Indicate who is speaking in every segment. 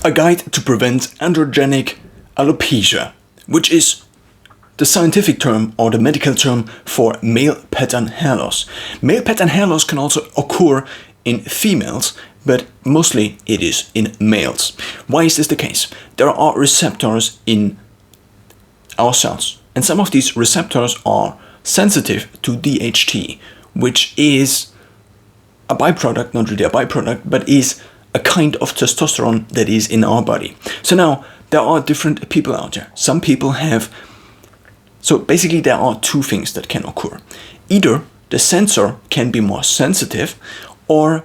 Speaker 1: A guide to prevent androgenic alopecia, which is the scientific term or the medical term for male pattern hair loss. Male pattern hair loss can also occur in females, but mostly it is in males. Why is this the case? There are receptors in our cells, and some of these receptors are sensitive to DHT, which is a byproduct, not really a byproduct, but is a kind of testosterone that is in our body. So now there are different people out there. Some people have, so basically there are two things that can occur. Either the sensor can be more sensitive, or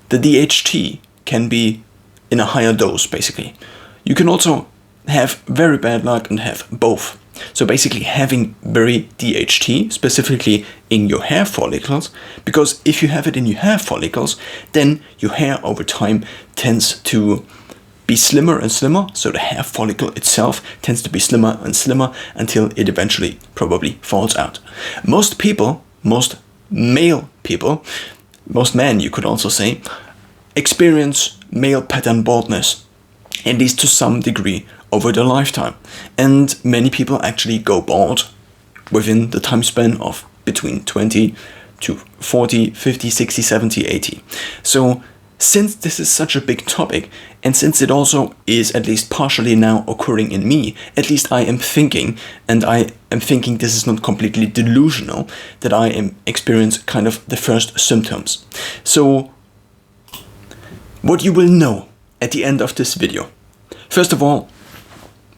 Speaker 1: the DHT can be in a higher dose, basically. You can also have very bad luck and have both. So basically having very DHT, specifically in your hair follicles, because if you have it in your hair follicles, then your hair over time tends to be slimmer and slimmer, so the hair follicle itself tends to be slimmer and slimmer until it eventually probably falls out. Most people, most male people, most men you could also say, experience male pattern baldness, at least to some degree, over their lifetime. And many people actually go bald within the time span of between 20 to 40, 50, 60, 70, 80. So since this is such a big topic, and since it also is at least partially now occurring in me, at least I am thinking, and I am thinking this is not completely delusional, that I am experiencing kind of the first symptoms. So what you will know at the end of this video. First of all,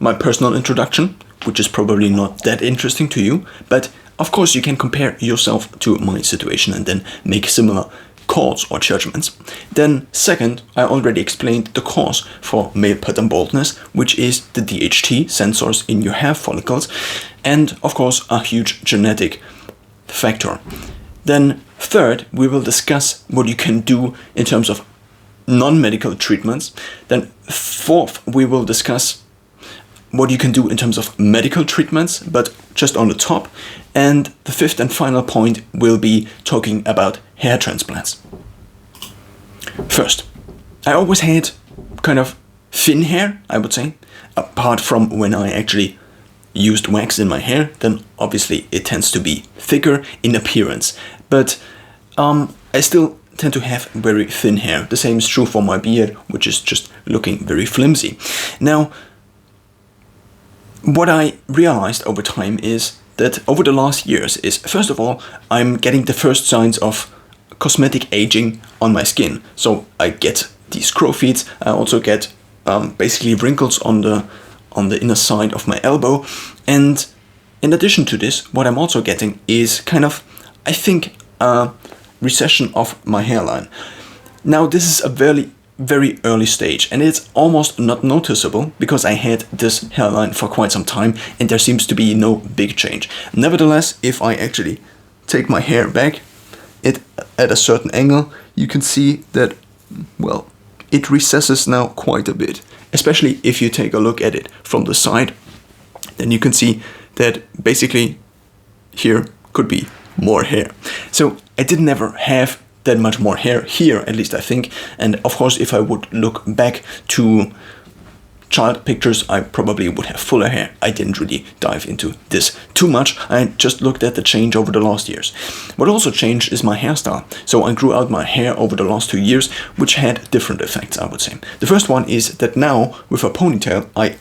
Speaker 1: my personal introduction, which is probably not that interesting to you, but of course you can compare yourself to my situation and then make similar calls or judgments. Then second, I already explained the cause for male pattern baldness, which is the DHT sensors in your hair follicles, and of course a huge genetic factor. Then third, we will discuss what you can do in terms of non-medical treatments. Then fourth, we will discuss what you can do in terms of medical treatments, but just on the top. And the fifth and final point will be talking about hair transplants. First, I always had kind of thin hair, I would say, apart from when I actually used wax in my hair, then obviously it tends to be thicker in appearance. But I still tend to have very thin hair. The same is true for my beard, which is just looking very flimsy. Now, what I realized over time is that over the last years is, first of all, I'm getting the first signs of cosmetic aging on my skin. So I get these crow's feet. I also get basically wrinkles on the inner side of my elbow. And in addition to this, what I'm also getting is kind of, I think, a recession of my hairline. Now this is a very early stage, and it's almost not noticeable because I had this hairline for quite some time and there seems to be no big change. Nevertheless, if I actually take my hair back at a certain angle, you can see that, well, it recesses now quite a bit. Especially if you take a look at it from the side, then you can see that basically here could be more hair. So I did never have that much more hair here, at least I think. And of course, if I would look back to child pictures, I probably would have fuller hair. I didn't really dive into this too much. I just looked at the change over the last years. What also changed is my hairstyle. So I grew out my hair over the last 2 years, which had different effects, I would say. The first one is that now with a ponytail, I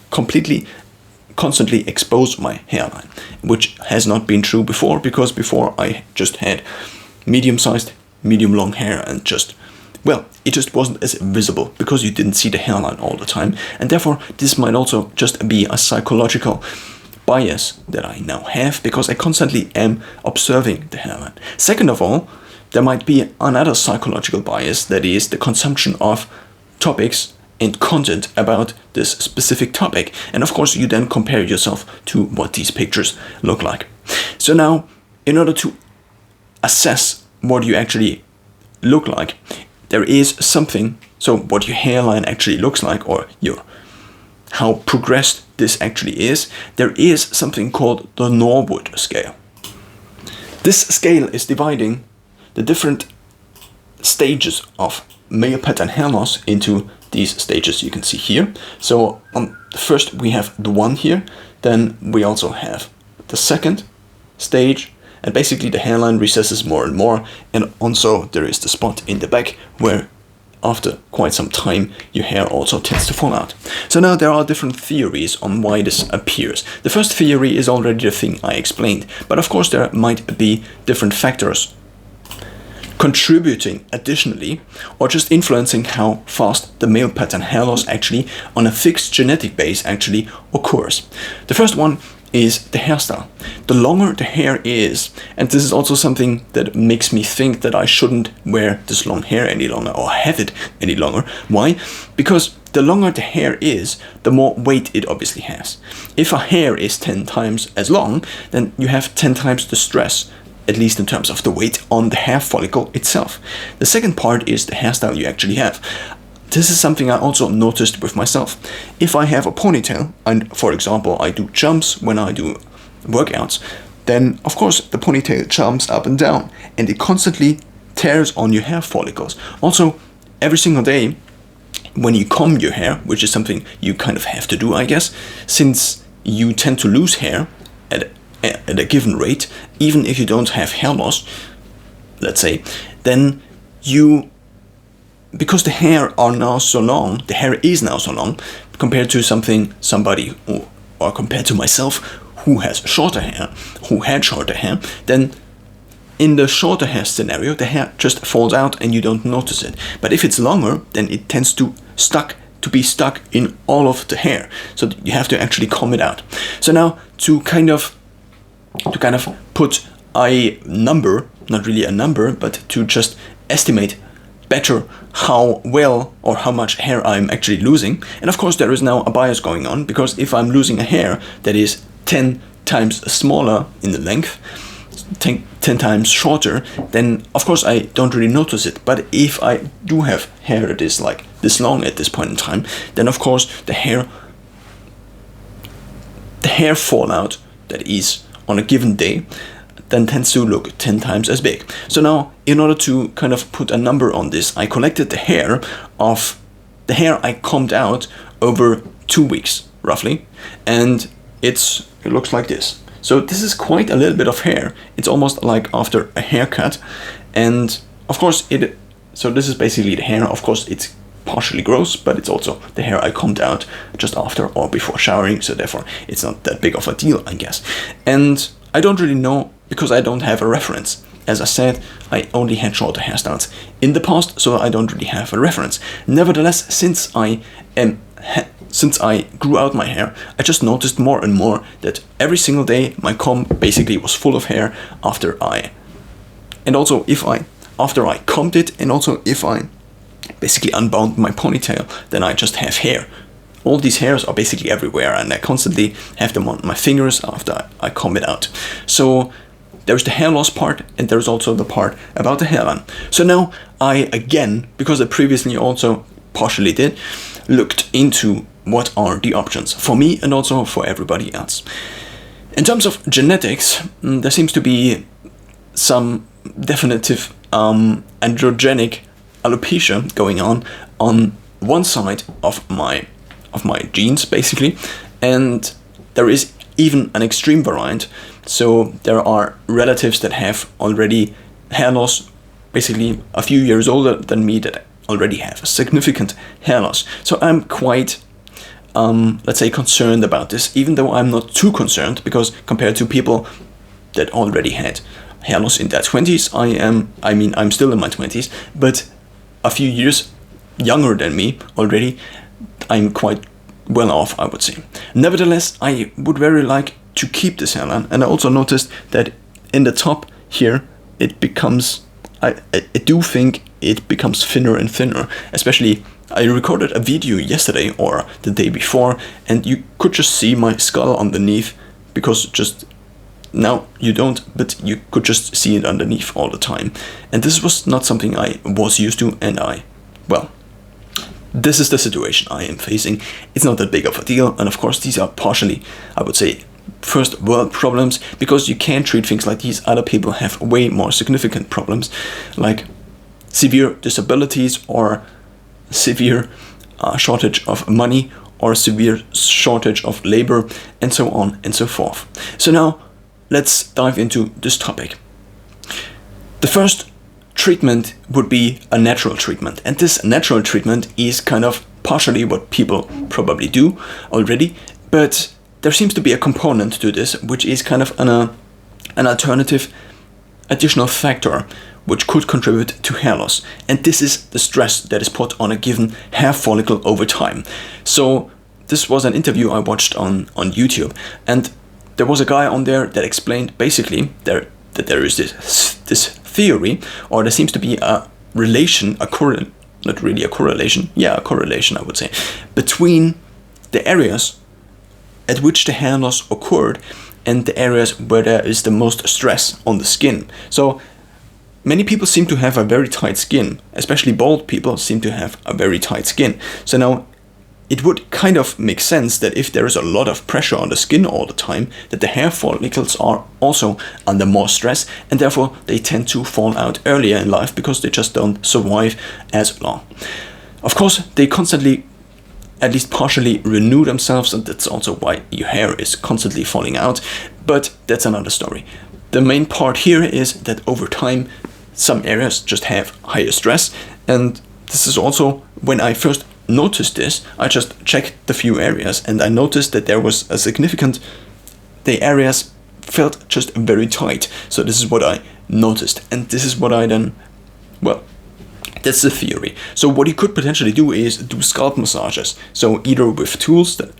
Speaker 1: constantly expose my hairline, which has not been true before, because before I just had medium-sized, medium-long hair and just, well, it just wasn't as visible because you didn't see the hairline all the time. And therefore, this might also just be a psychological bias that I now have because I constantly am observing the hairline. Second of all, there might be another psychological bias, that is the consumption of topics and content about this specific topic. And of course, you then compare yourself to what these pictures look like. So now, in order to assess what you actually look like, there is something, so what your hairline actually looks like, or how progressed this actually is, there is something called the Norwood scale. This scale is dividing the different stages of male pattern hair loss into these stages you can see here. So first we have the one here, then we also have the second stage, and basically the hairline recesses more and more, and also there is the spot in the back where after quite some time your hair also tends to fall out. So now there are different theories on why this appears. The first theory is already the thing I explained, but of course there might be different factors contributing additionally or just influencing how fast the male pattern hair loss actually on a fixed genetic base actually occurs. The first one is the hairstyle. The longer the hair is, and this is also something that makes me think that I shouldn't wear this long hair any longer or have it any longer. Why? Because the longer the hair is, the more weight it obviously has. If a hair is 10 times as long, then you have 10 times the stress, at least in terms of the weight on the hair follicle itself. The second part is the hairstyle you actually have. This is something I also noticed with myself. If I have a ponytail, and for example I do jumps when I do workouts, then of course the ponytail jumps up and down and it constantly tears on your hair follicles. Also, every single day when you comb your hair, which is something you kind of have to do, I guess, since you tend to lose hair at a given rate, even if you don't have hair loss, let's say, then because the hair is now so long, compared to somebody, or compared to myself, who has shorter hair, who had shorter hair, then in the shorter hair scenario, the hair just falls out and you don't notice it. But if it's longer, then it tends to be stuck in all of the hair. So you have to actually comb it out. So now to kind of put a number, not really a number, but to just estimate better how well or how much hair I'm actually losing. And of course there is now a bias going on, because if I'm losing a hair that is 10 times smaller in the length, 10 times shorter, then of course I don't really notice it. But if I do have hair that is like this long at this point in time, then of course the hair fallout that is on a given day then tends to look 10 times as big. So now, in order to kind of put a number on this, I collected the hair I combed out over 2 weeks, roughly, and it looks like this. So this is quite a little bit of hair. It's almost like after a haircut, and of course so this is basically the hair. Of course it's partially gross, but it's also the hair I combed out just after or before showering, so therefore it's not that big of a deal, I guess. And I don't really know, because I don't have a reference. As I said, I only had shorter hairstyles in the past, so I don't really have a reference. Nevertheless, since I grew out my hair, I just noticed more and more that every single day my comb basically was full of hair after I combed it, and also if I basically unbound my ponytail, then I just have hair. All these hairs are basically everywhere, and I constantly have them on my fingers after I comb it out. So there's the hair loss part, and there's also the part about the hairline. So now I, again, because I previously also partially did, looked into what are the options for me and also for everybody else. In terms of genetics, there seems to be some definitive androgenic alopecia going on one side of my genes, basically, and there is even an extreme variant. So there are relatives that have already hair loss, basically a few years older than me, that already have a significant hair loss. So I'm quite, let's say, concerned about this, even though I'm not too concerned, because compared to people that already had hair loss in their 20s, I'm still in my 20s, but a few years younger than me already, I'm quite well off, I would say. Nevertheless, I would very like to keep this hairline, and I also noticed that in the top here it becomes, I do think it becomes thinner and thinner. Especially, I recorded a video yesterday or the day before, and you could just see my skull underneath, because just now you don't, but you could just see it underneath all the time. And this was not something I was used to, and this is the situation I am facing. It's not that big of a deal, and of course these are partially, I would say, first world problems, because you can't treat things like these. Other people have way more significant problems, like severe disabilities or severe shortage of money or severe shortage of labor, and so on and so forth. So now let's dive into this topic. The first treatment would be a natural treatment, and this natural treatment is kind of partially what people probably do already, but there seems to be a component to this which is kind of an alternative additional factor which could contribute to hair loss, and this is the stress that is put on a given hair follicle over time. So this was an interview I watched on YouTube, and there was a guy on there that explained basically that there is this theory, or there seems to be a relation, a correlation I would say, between the areas at which the hair loss occurred and the areas where there is the most stress on the skin. So many people seem to have a very tight skin, especially bald people seem to have a very tight skin. So now it would kind of make sense that if there is a lot of pressure on the skin all the time, that the hair follicles are also under more stress, and therefore they tend to fall out earlier in life because they just don't survive as long. Of course, they constantly, at least partially, renew themselves, and that's also why your hair is constantly falling out, but that's another story. The main part here is that over time, some areas just have higher stress, and this is also when I first noticed this. I just checked the few areas and I noticed that there was a significant, the areas felt just very tight. So this is what I noticed, and this is what I then, well, that's the theory. So what you could potentially do is do scalp massages. So either with tools that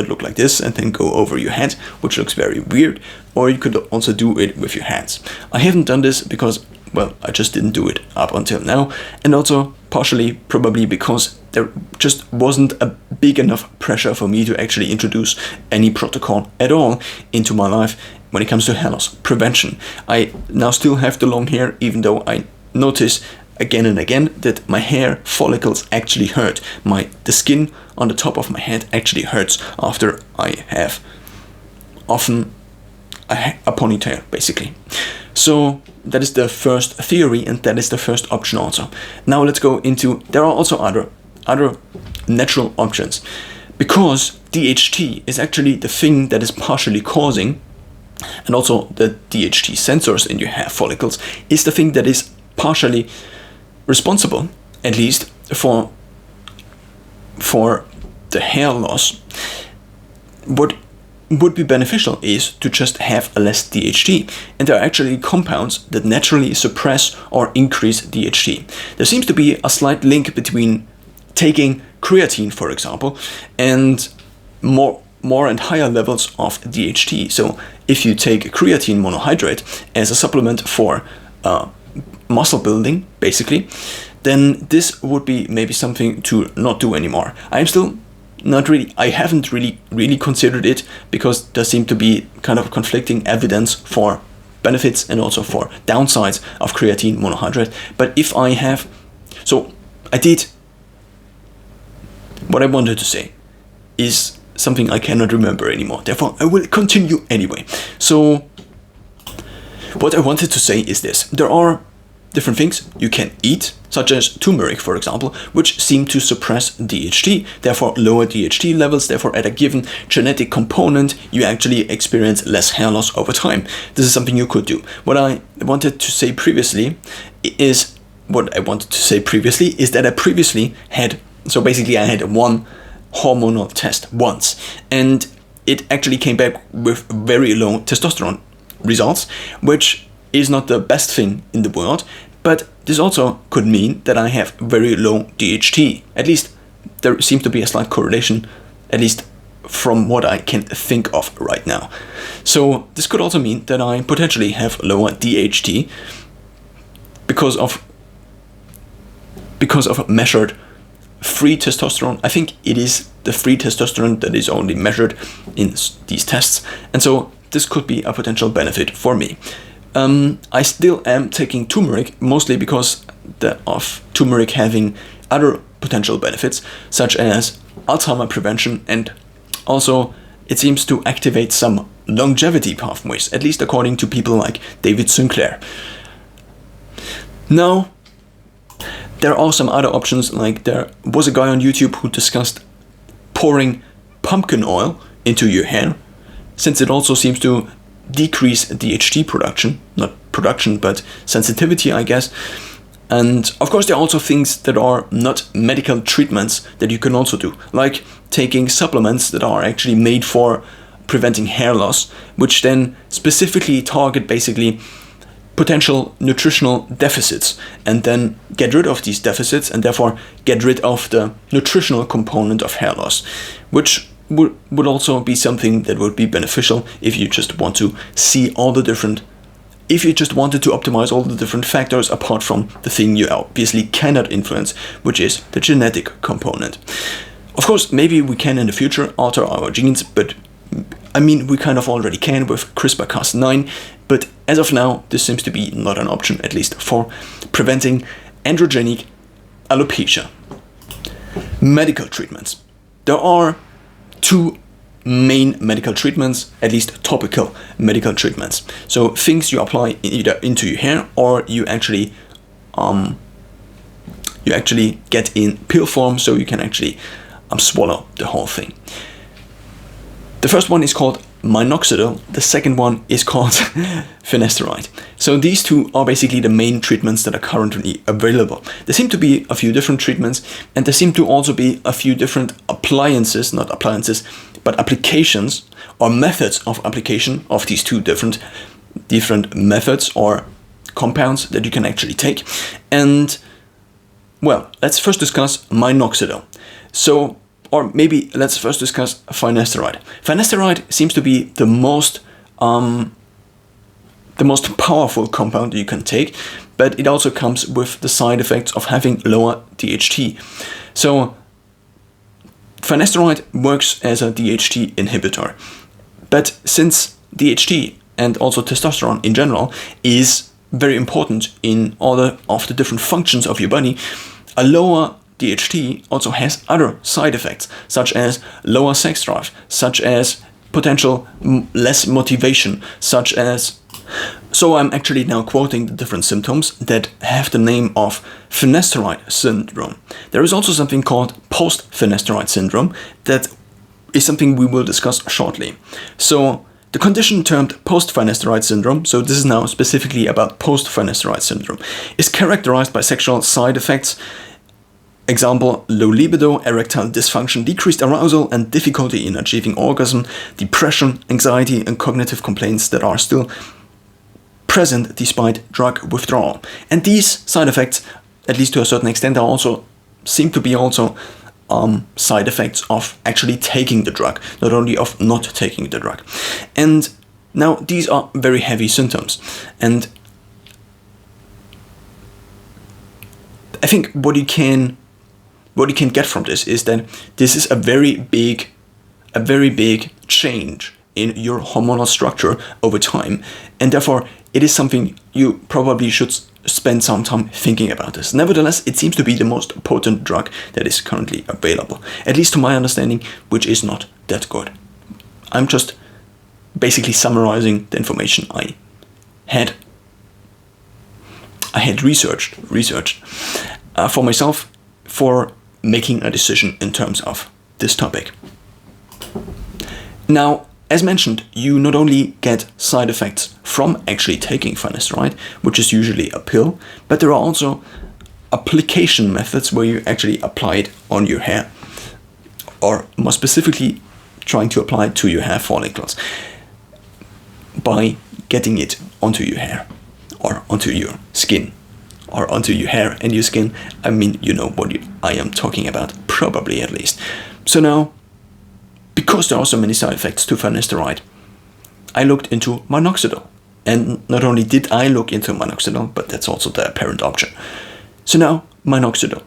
Speaker 1: look like this and then go over your head, which looks very weird, or you could also do it with your hands. I haven't done this because, well, I just didn't do it up until now, and also partially probably because there just wasn't a big enough pressure for me to actually introduce any protocol at all into my life when it comes to hair loss prevention. I now still have the long hair, even though I notice again and again that my hair follicles actually hurt. The skin on the top of my head actually hurts after I have often a ponytail, basically. So that is the first theory, and that is the first option also. Now let's go into, there are also other natural options, because DHT is actually the thing that is partially causing, and also the DHT sensors in your hair follicles is the thing that is partially responsible, at least for the hair loss. What would be beneficial is to just have a less DHT, and there are actually compounds that naturally suppress or increase DHT. There seems to be a slight link between taking creatine, for example, and more and higher levels of DHT. So if you take creatine monohydrate as a supplement for muscle building, basically, then this would be maybe something to not do anymore. I haven't really considered it, because there seem to be kind of conflicting evidence for benefits and also for downsides of creatine monohydrate. But if I have, so I did, what I wanted to say is something I cannot remember anymore, therefore I will continue anyway. So what I wanted to say is this: there are different things you can eat, such as turmeric, for example, which seem to suppress DHT, therefore lower DHT levels, therefore at a given genetic component you actually experience less hair loss over time. This is something you could do. What I wanted to say previously is that I previously had, so basically I had one hormonal test once, and it actually came back with very low testosterone results, which is not the best thing in the world, but this also could mean that I have very low DHT. At least there seems to be a slight correlation, at least from what I can think of right now. So this could also mean that I potentially have lower DHT because of measured free testosterone. I think it is the free testosterone that is only measured in these tests, and so this could be a potential benefit for me. I still am taking turmeric, mostly because of turmeric having other potential benefits, such as Alzheimer prevention, and also it seems to activate some longevity pathways, at least according to people like David Sinclair. Now, There are some other options, like there was a guy on YouTube who discussed pouring pumpkin oil into your hair, since it also seems to decrease DHT production, not production, but sensitivity, I guess. And of course, there are also things that are not medical treatments that you can also do, like taking supplements that are actually made for preventing hair loss, which then specifically target basically potential nutritional deficits, and then get rid of these deficits and therefore get rid of the nutritional component of hair loss, which would also be something that would be beneficial if you just want to see all the different, if you just wanted to optimize all the different factors apart from the thing you obviously cannot influence, which is the genetic component. Of course, maybe we can in the future alter our genes, but I mean, we kind of already can with CRISPR-Cas9, but as of now, this seems to be not an option, at least for preventing androgenic alopecia. Medical treatments. There are two main medical treatments, at least topical medical treatments. So things you apply either into your hair or you actually get in pill form, so you can actually swallow the whole thing. The first one is called minoxidil. The second one is called finasteride. So these two are basically the main treatments that are currently available. There seem to be a few different treatments, and there seem to also be a few different appliances, not appliances, but applications or methods of application of these two different methods or compounds that you can actually take. And well, let's first discuss minoxidil. So, or maybe let's first discuss finasteride. Finasteride seems to be the most powerful compound you can take, but it also comes with the side effects of having lower DHT. So finasteride works as a DHT inhibitor, but since DHT and also testosterone in general is very important in all of the different functions of your body, a lower DHT also has other side effects, such as lower sex drive, such as potential less motivation, such as... So I'm actually now quoting the different symptoms that have the name of finasteride syndrome. There is also something called post-finasteride syndrome that is something we will discuss shortly. So the condition termed post-finasteride syndrome, so this is now specifically about post-finasteride syndrome, is characterized by sexual side effects. Example, low libido, erectile dysfunction, decreased arousal, and difficulty in achieving orgasm, depression, anxiety, and cognitive complaints that are still present despite drug withdrawal. And these side effects, at least to a certain extent, seem to be also side effects of actually taking the drug, not only of not taking the drug. And now these are very heavy symptoms. And I think what you can get from this is that this is a very big change in your hormonal structure over time, and therefore it is something you probably should spend some time thinking about this. Nevertheless, it seems to be the most potent drug that is currently available, at least to my understanding, which is not that good. I'm just basically summarizing the information I had researched for myself for making a decision in terms of this topic. Now, as mentioned, you not only get side effects from actually taking finasteride, which is usually a pill, but there are also application methods where you actually apply it on your hair, or more specifically trying to apply it to your hair follicles by getting it onto your hair or onto your skin. Or onto your hair and your skin. I mean, you know what I am talking about, probably at least. So now, because there are so many side effects to finasteride, I looked into minoxidil. And not only did I look into minoxidil, but that's also the apparent option. So now, minoxidil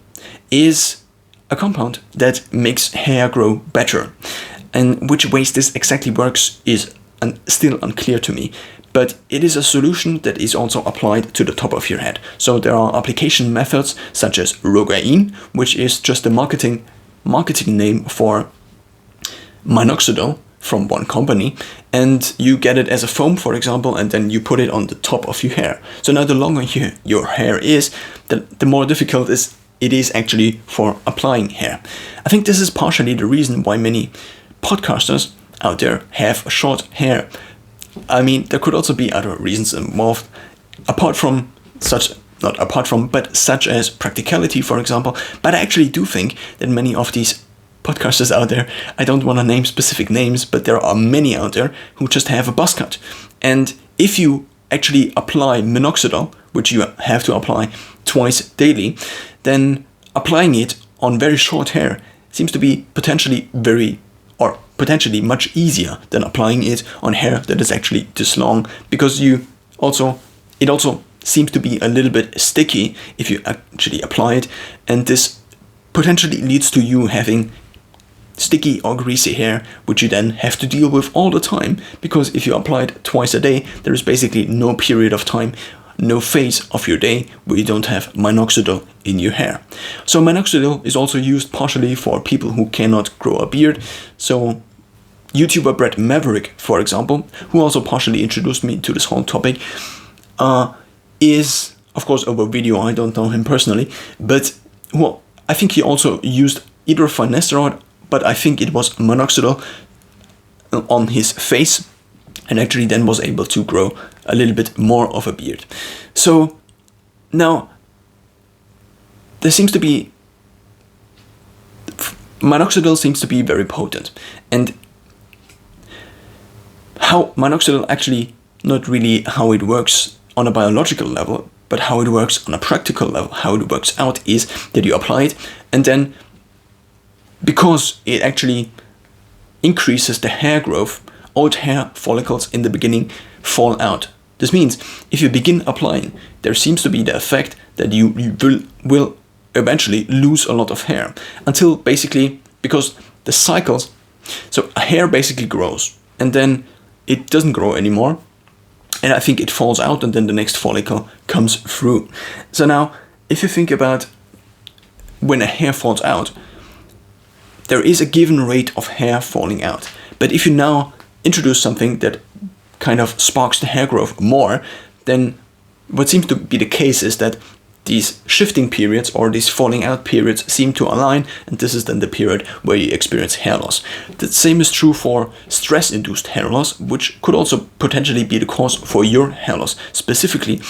Speaker 1: is a compound that makes hair grow better. And which ways this exactly works is still unclear to me. But it is a solution that is also applied to the top of your head. So there are application methods such as Rogaine, which is just a marketing name for minoxidil from one company, and you get it as a foam, for example, and then you put it on the top of your hair. So now the longer your hair is, the more difficult it is actually for applying hair. I think this is partially the reason why many podcasters out there have short hair. I mean, there could also be other reasons involved, such as practicality, for example. But I actually do think that many of these podcasters out there, I don't want to name specific names, but there are many out there who just have a buzz cut. And if you actually apply minoxidil, which you have to apply twice daily, then applying it on very short hair seems to be potentially much easier than applying it on hair that is actually this long, because it also seems to be a little bit sticky if you actually apply it, and this potentially leads to you having sticky or greasy hair, which you then have to deal with all the time, because if you apply it twice a day, there is basically no period of time, no phase of your day where you don't have minoxidil in your hair. So minoxidil is also used partially for people who cannot grow a beard. So YouTuber Brett Maverick, for example, who also partially introduced me to this whole topic, is, of course, over video. I don't know him personally, but I think he also used either finasteride, but I think it was minoxidil on his face, and actually then was able to grow a little bit more of a beard. So now minoxidil seems to be very potent, and how minoxidil actually, not really how it works on a biological level, but how it works on a practical level, how it works out is that you apply it, and then because it actually increases the hair growth, old hair follicles in the beginning fall out. This means if you begin applying, there seems to be the effect that you will eventually lose a lot of hair, until basically, because the cycles, so hair basically grows and then it doesn't grow anymore, and I think it falls out, and then the next follicle comes through. So now, if you think about when a hair falls out, there is a given rate of hair falling out. But if you now introduce something that kind of sparks the hair growth more, then what seems to be the case is that these shifting periods or these falling out periods seem to align, and this is then the period where you experience hair loss. The same is true for stress-induced hair loss, which could also potentially be the cause for your hair loss specifically.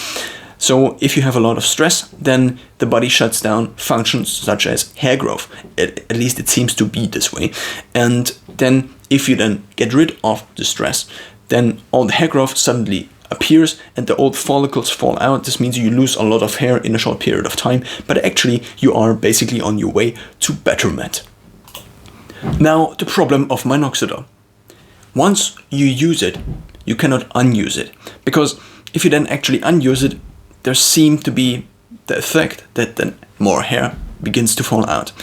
Speaker 1: So if you have a lot of stress, then the body shuts down functions such as hair growth. At least it seems to be this way. And then if you then get rid of the stress, then all the hair growth suddenly appears and the old follicles fall out. This means you lose a lot of hair in a short period of time, but actually you are basically on your way to betterment. Now, the problem of minoxidil. Once you use it, you cannot unuse it, because if you then actually unuse it, there seems to be the effect that then more hair begins to fall out.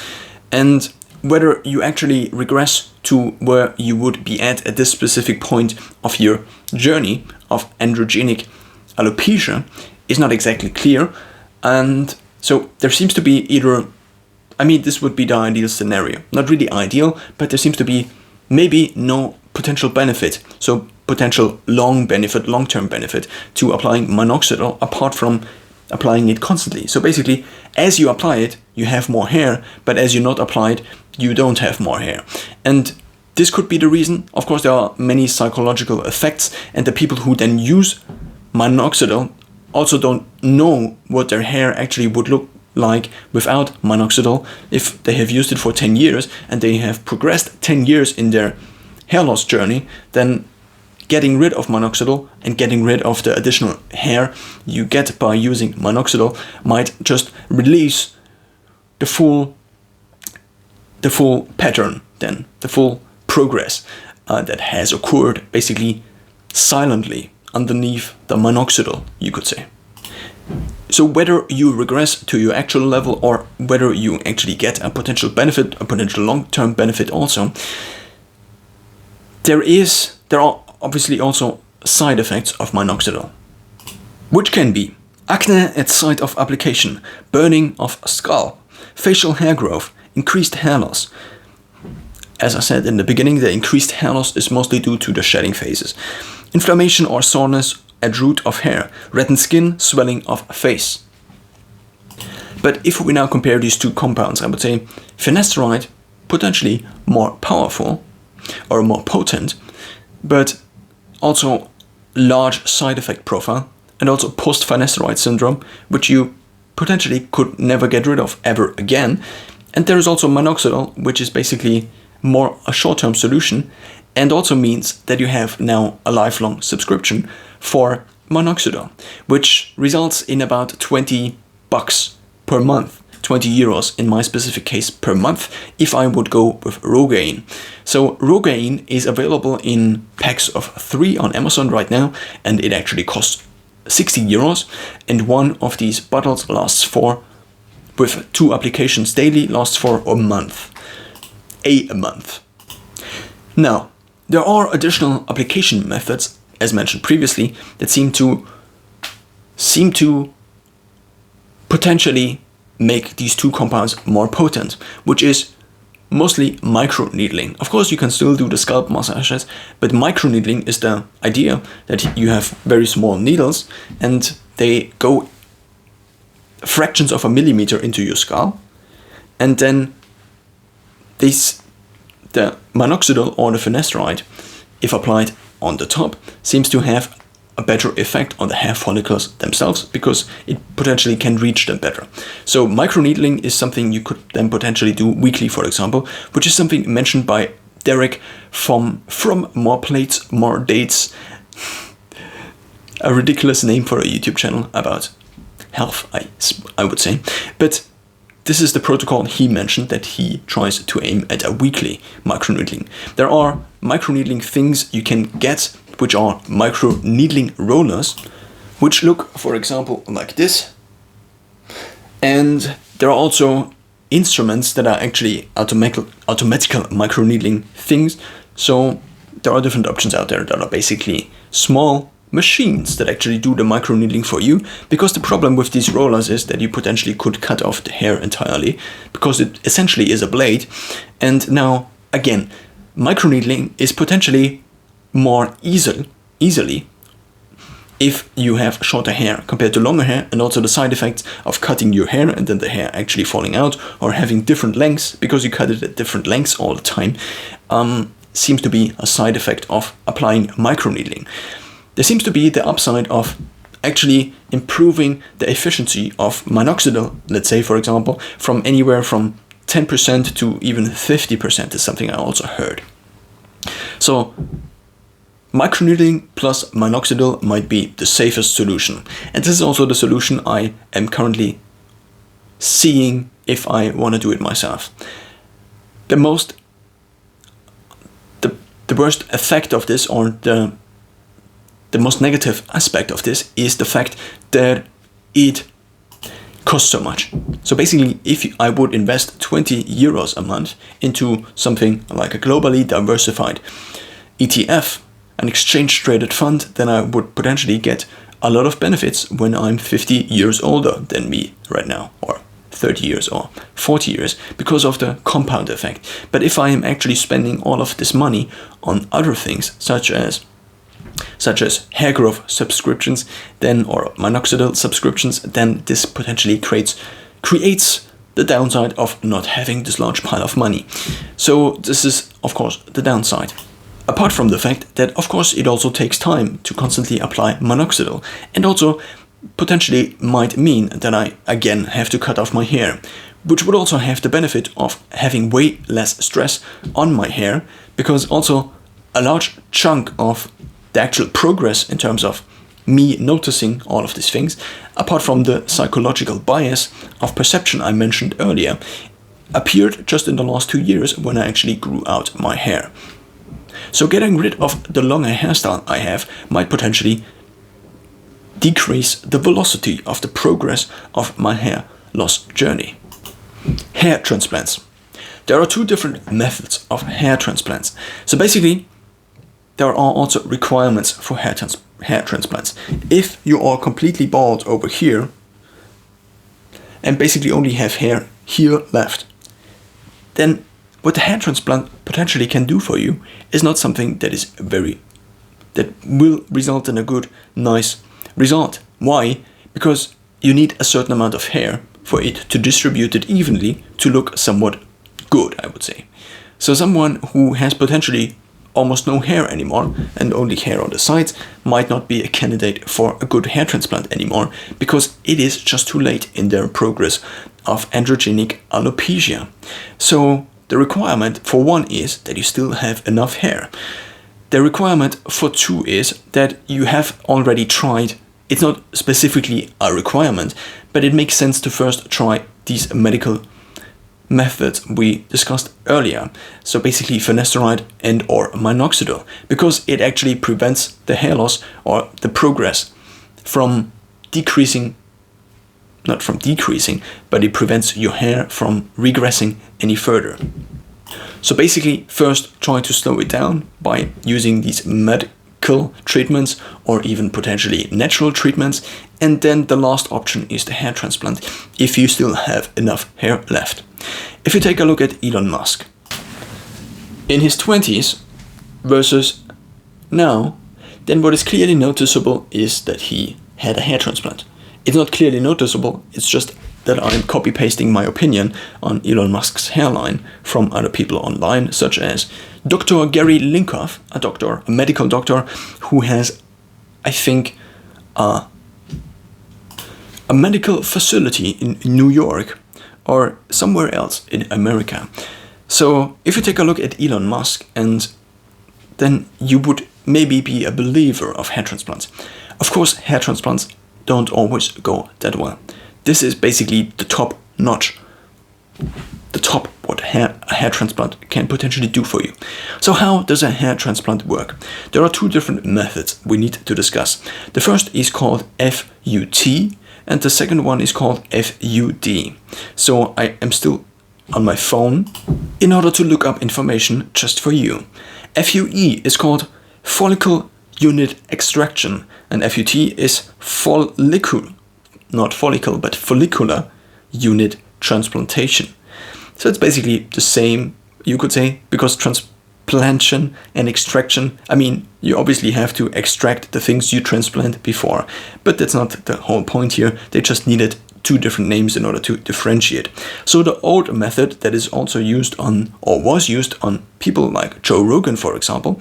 Speaker 1: And whether you actually regress to where you would be at this specific point of your journey of androgenic alopecia is not exactly clear. And so there seems to be this would be the ideal scenario. Not really ideal, but there seems to be maybe no potential benefit. So potential long-term benefit to applying minoxidil apart from applying it constantly. So basically, as you apply it, you have more hair, but as you not apply it, you don't have more hair. And this could be the reason. Of course, there are many psychological effects, and the people who then use minoxidil also don't know what their hair actually would look like without minoxidil. If they have used it for 10 years and they have progressed 10 years in their hair loss journey, then getting rid of minoxidil and getting rid of the additional hair you get by using minoxidil might just release the full pattern, then the full progress that has occurred basically silently underneath the minoxidil, you could say. So whether you regress to your actual level or whether you actually get a potential benefit, a potential long-term benefit also, there are obviously also side effects of minoxidil, which can be acne at site of application, burning of skull, facial hair growth, increased hair loss. As I said in the beginning, the increased hair loss is mostly due to the shedding phases. Inflammation or soreness at root of hair, reddened skin, swelling of face. But if we now compare these two compounds, I would say finasteride, potentially more powerful or more potent, but also large side effect profile, and also post-finasteride syndrome, which you potentially could never get rid of ever again. And there is also minoxidil, which is basically more a short-term solution, and also means that you have now a lifelong subscription for minoxidil, which results in about $20 per month, 20 euros in my specific case per month, if I would go with Rogaine. So Rogaine is available in packs of 3 on Amazon right now, and it actually costs 60 euros, and one of these bottles lasts for, with 2 applications daily, lasts for a month. A month. Now, there are additional application methods, as mentioned previously, that seem to potentially make these two compounds more potent, which is mostly microneedling. Of course, you can still do the scalp massages, but microneedling is the idea that you have very small needles and they go fractions of a millimeter into your scalp, and then the minoxidil or the finasteride, if applied on the top, seems to have a better effect on the hair follicles themselves, because it potentially can reach them better. So microneedling is something you could then potentially do weekly, for example, which is something mentioned by Derek from More Plates, More Dates, a ridiculous name for a YouTube channel about health, I would say. But this is the protocol he mentioned, that he tries to aim at a weekly microneedling. There are microneedling things you can get, which are microneedling rollers, which look, for example, like this. And there are also instruments that are actually automatical microneedling things. So there are different options out there that are basically small machines that actually do the microneedling for you, because the problem with these rollers is that you potentially could cut off the hair entirely, because it essentially is a blade. And now, again, microneedling is potentially more easily if you have shorter hair compared to longer hair, and also the side effects of cutting your hair and then the hair actually falling out, or having different lengths because you cut it at different lengths all the time, seems to be a side effect of applying microneedling. There seems to be the upside of actually improving the efficiency of minoxidil, let's say, for example, from anywhere from 10% to even 50% is something I also heard. So microneedling plus minoxidil might be the safest solution. And this is also the solution I am currently seeing if I want to do it myself. The worst effect of this, or the most negative aspect of this, is the fact that it costs so much. So basically, if I would invest 20 euros a month into something like a globally diversified ETF, an exchange traded fund, then I would potentially get a lot of benefits when I'm 50 years older than me right now, or 30 years or 40 years, because of the compound effect. But if I am actually spending all of this money on other things, such as hair growth subscriptions, then, or minoxidil subscriptions, then this potentially creates the downside of not having this large pile of money. So this is, of course, the downside. Apart from the fact that, of course, it also takes time to constantly apply minoxidil, and also potentially might mean that I again have to cut off my hair, which would also have the benefit of having way less stress on my hair, because also a large chunk of the actual progress in terms of me noticing all of these things, apart from the psychological bias of perception I mentioned earlier, appeared just in the last 2 years when I actually grew out my hair. So getting rid of the longer hairstyle I have might potentially decrease the velocity of the progress of my hair loss journey. Hair transplants. There are 2 different methods of hair transplants. So basically, there are also requirements for hair transplants. If you are completely bald over here and basically only have hair here left, then what the hair transplant potentially can do for you is not something that will result in a good, nice result. Why? Because you need a certain amount of hair for it to distribute it evenly to look somewhat good, I would say. So someone who has potentially almost no hair anymore and only hair on the sides might not be a candidate for a good hair transplant anymore, because it is just too late in their progress of androgenic alopecia. So the requirement for one is that you still have enough hair. The requirement for two is that you have already tried. It's not specifically a requirement, but it makes sense to first try these medical methods we discussed earlier. So basically finasteride and or minoxidil, because it actually prevents the hair loss or the progress from decreasing, not from decreasing, but it prevents your hair from regressing any further. So basically first try to slow it down by using these medical treatments or even potentially natural treatments, and then the last option is the hair transplant if you still have enough hair left. If you take a look at Elon Musk, in his 20s versus now, then what is clearly noticeable is that he had a hair transplant. It's not clearly noticeable, it's just that I'm copy-pasting my opinion on Elon Musk's hairline from other people online, such as Dr. Gary Linkoff, a medical doctor who has, I think, a medical facility in New York or somewhere else in America. So if you take a look at Elon Musk, and then you would maybe be a believer of hair transplants. Of course, hair transplants don't always go that well. This is basically the top notch, the top what a hair transplant can potentially do for you. So how does a hair transplant work? There are two different methods we need to discuss. The first is called FUT, and the second one is called FUD. So I am still on my phone in order to look up information just for you. FUE is called follicle unit extraction, and FUT is not follicle, but follicular unit transplantation. So it's basically the same, you could say, because transplantation and extraction, I mean, you obviously have to extract the things you transplant before, but that's not the whole point here. They just needed two different names in order to differentiate. So the old method that is also used on, or was used on people like Joe Rogan, for example,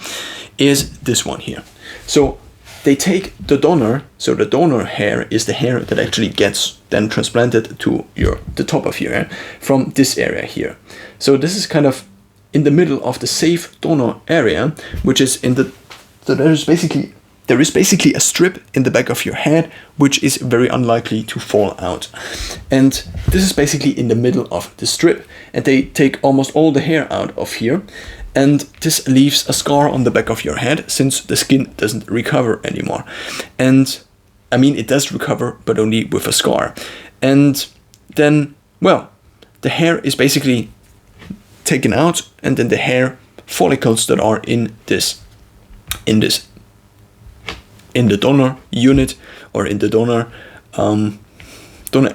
Speaker 1: is this one here. So they take the donor, so the donor hair is the hair that actually gets then transplanted to the top of your hair from this area here. So this is kind of in the middle of the safe donor area, which is so there is basically a strip in the back of your head, which is very unlikely to fall out. And this is basically in the middle of the strip, and they take almost all the hair out of here. And this leaves a scar on the back of your head, since the skin doesn't recover anymore. And I mean, it does recover, but only with a scar. And then, well, the hair is basically taken out, and then the hair follicles that are in the donor unit or in the donor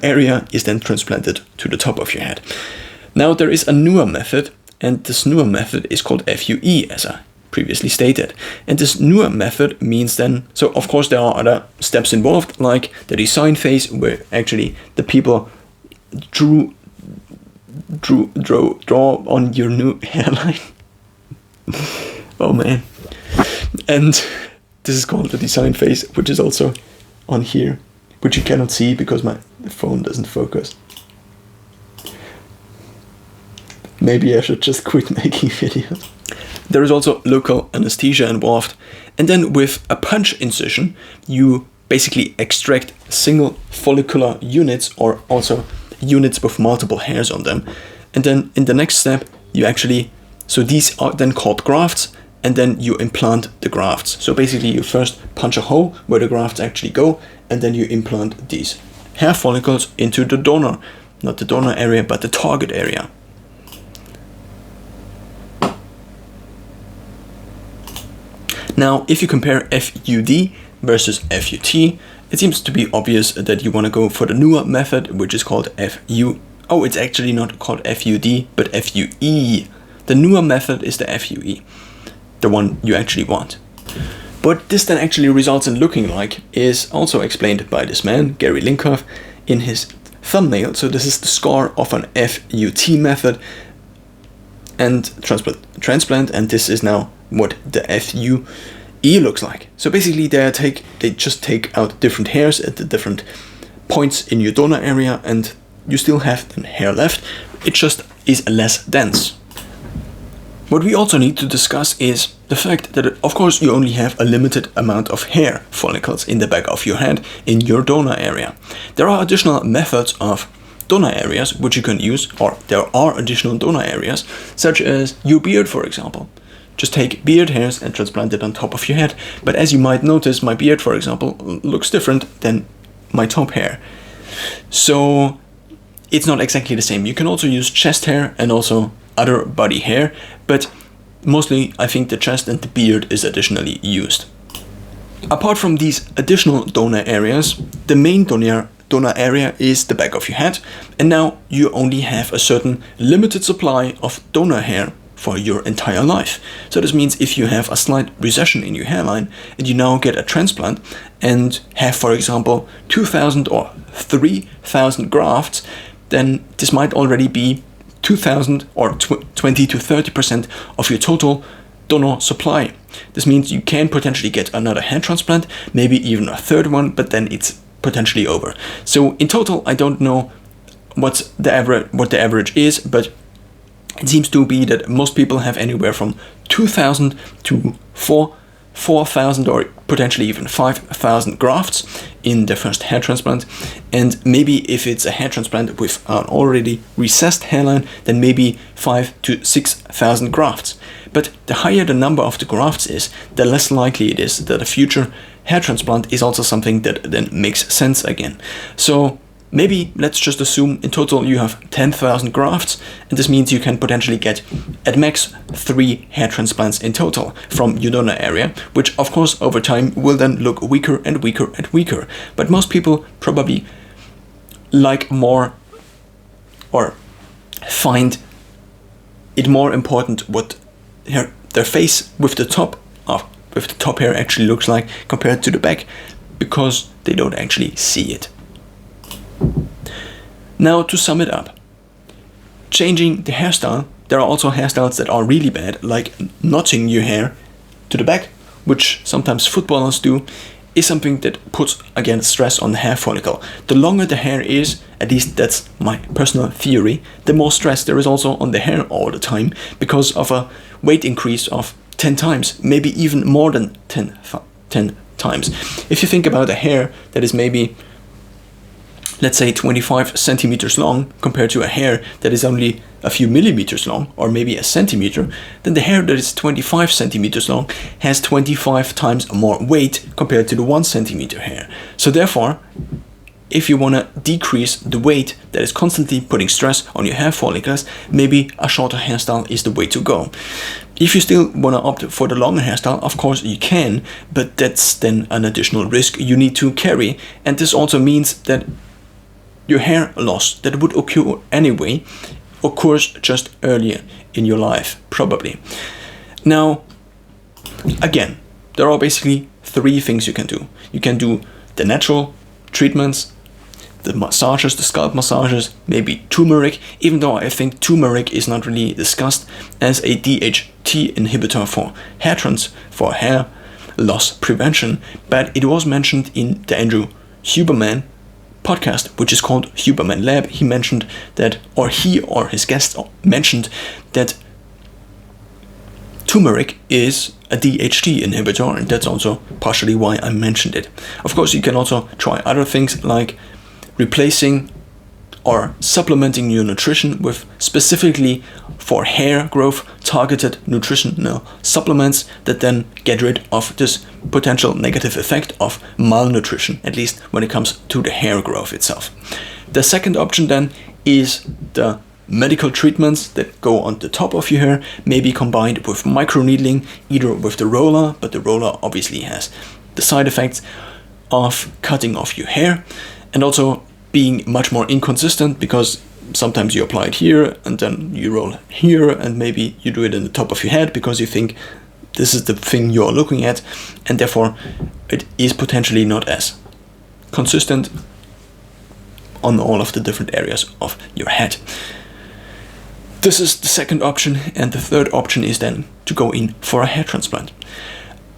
Speaker 1: area is then transplanted to the top of your head. Now there is a newer method, and this newer method is called FUE, as I previously stated. And this newer method means then, so of course there are other steps involved, like the design phase, where actually the people draw on your new hairline. Oh man. And this is called the design phase, which is also on here, which you cannot see because my phone doesn't focus. Maybe I should just quit making videos. There is also local anesthesia involved, and then with a punch incision, you basically extract single follicular units, or also units with multiple hairs on them. And then in the next step, you actually, so these are then called grafts, and then you implant the grafts. So basically you first punch a hole where the grafts actually go, and then you implant these hair follicles into the donor, not the donor area, but the target area. Now, if you compare FUD versus FUT, it seems to be obvious that you want to go for the newer method, which is called Oh, it's actually not called FUD, but FUE. The newer method is the FUE, the one you actually want. What this then actually results in looking like is also explained by this man, Gary Linkoff, in his thumbnail. So this is the scar of an FUT method and transplant, and this is now what the FUE looks like. So basically they just take out different hairs at the different points in your donor area, and you still have the hair left. It just is less dense. What we also need to discuss is the fact that, of course, you only have a limited amount of hair follicles in the back of your head in your donor area. There are additional methods of donor areas which you can use, or there are additional donor areas, such as your beard, for example. Just take beard hairs and transplant it on top of your head. But as you might notice, my beard, for example, looks different than my top hair. So it's not exactly the same. You can also use chest hair and also other body hair, but mostly I think the chest and the beard is additionally used. Apart from these additional donor areas, the main donor area is the back of your head, and now you only have a certain limited supply of donor hair for your entire life. So this means if you have a slight recession in your hairline and you now get a transplant and have, for example, 2,000 or 3,000 grafts, then this might already be 2,000 or 20 to 30% of your total donor supply. This means you can potentially get another hair transplant, maybe even a third one, but then it's potentially over. So in total, I don't know what the average is, but it seems to be that most people have anywhere from 2,000 to 4,000 or potentially even 5,000 grafts in their first hair transplant. And maybe if it's a hair transplant with an already recessed hairline, then maybe 5,000 to 6,000 grafts. But the higher the number of the grafts is, the less likely it is that a future hair transplant is also something that then makes sense again. So maybe let's just assume in total you have 10,000 grafts, and this means you can potentially get at max 3 hair transplants in total from your donor area, which of course over time will then look weaker and weaker and weaker. But most people probably like more, or find it more important what their face with the top hair actually looks like compared to the back, because they don't actually see it. Now, to sum it up, changing the hairstyle, there are also hairstyles that are really bad, like knotting your hair to the back, which sometimes footballers do, is something that puts, again, stress on the hair follicle. The longer the hair is, at least that's my personal theory, the more stress there is also on the hair all the time, because of a weight increase of 10 times, maybe even more than 10 times. If you think about a hair that is maybe, let's say, 25 centimeters long compared to a hair that is only a few millimeters long, or maybe a centimeter, then the hair that is 25 centimeters long has 25 times more weight compared to the 1 centimeter hair. So therefore, if you want to decrease the weight that is constantly putting stress on your hair follicles, maybe a shorter hairstyle is the way to go. If you still want to opt for the longer hairstyle, of course you can, but that's then an additional risk you need to carry. And this also means that your hair loss that would occur anyway occurs just earlier in your life, probably. Now, again, there are basically 3 things you can do. You can do the natural treatments, the massages, the scalp massages, maybe turmeric, even though I think turmeric is not really discussed as a DHT inhibitor for hair loss prevention, but it was mentioned in the Andrew Huberman podcast, which is called Huberman Lab. He mentioned that, or he or his guest mentioned that turmeric is a DHT inhibitor, and that's also partially why I mentioned it. Of course, you can also try other things like replacing or supplementing your nutrition with specifically for hair growth targeted nutritional supplements that then get rid of this potential negative effect of malnutrition, at least when it comes to the hair growth itself. The second option then is the medical treatments that go on the top of your hair, maybe combined with microneedling, either with the roller, but the roller obviously has the side effects of cutting off your hair, and also being much more inconsistent, because sometimes you apply it here and then you roll here, and maybe you do it in the top of your head because you think this is the thing you're looking at, and therefore it is potentially not as consistent on all of the different areas of your head. This is the second option, and the third option is then to go in for a hair transplant.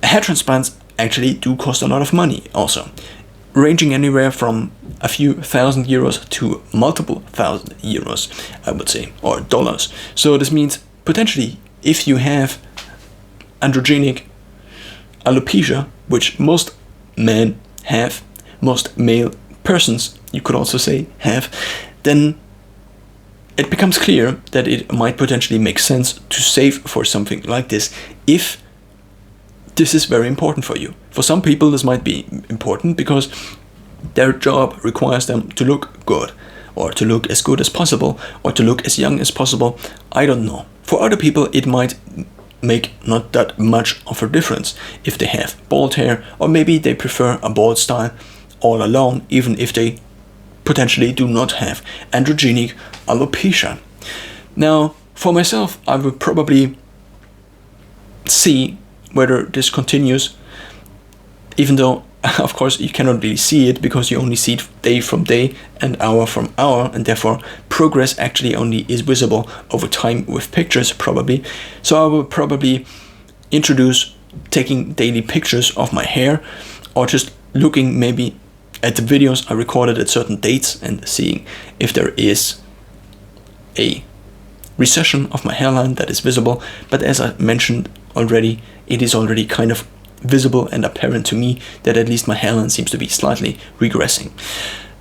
Speaker 1: Hair transplants actually do cost a lot of money also, ranging anywhere from a few thousand euros to multiple thousand euros, I would say, or dollars. So this means potentially if you have androgenic alopecia, which most men have, most male persons, you could also say, have, then it becomes clear that it might potentially make sense to save for something like this if this is very important for you. For some people this might be important because their job requires them to look good, or to look as good as possible, or to look as young as possible. I don't know. For other people it might make not that much of a difference if they have bald hair, or maybe they prefer a bald style all along, even if they potentially do not have androgenic alopecia. Now, for myself, I will probably see whether this continues, even though of course you cannot really see it because you only see it day from day and hour from hour, and therefore progress actually only is visible over time with pictures probably. So I will probably introduce taking daily pictures of my hair, or just looking maybe at the videos I recorded at certain dates and seeing if there is a recession of my hairline that is visible. But as I mentioned already, it is already kind of visible and apparent to me that at least my hairline seems to be slightly regressing.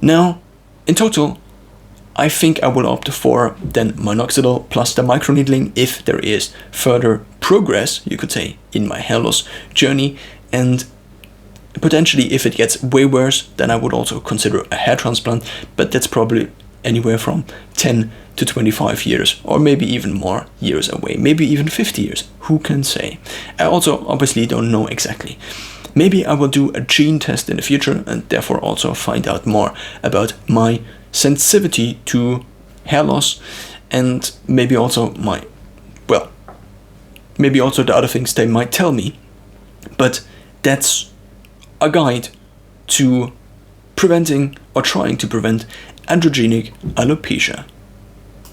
Speaker 1: Now, in total, I think I will opt for then minoxidil plus the microneedling if there is further progress, you could say, in my hair loss journey. And potentially if it gets way worse, then I would also consider a hair transplant, but that's probably anywhere from 10 to 25 years, or maybe even more years away, maybe even 50 years, who can say. I also obviously don't know exactly. Maybe I will do a gene test in the future and therefore also find out more about my sensitivity to hair loss, and maybe also maybe also the other things they might tell me. But that's a guide to preventing or trying to prevent androgenic alopecia.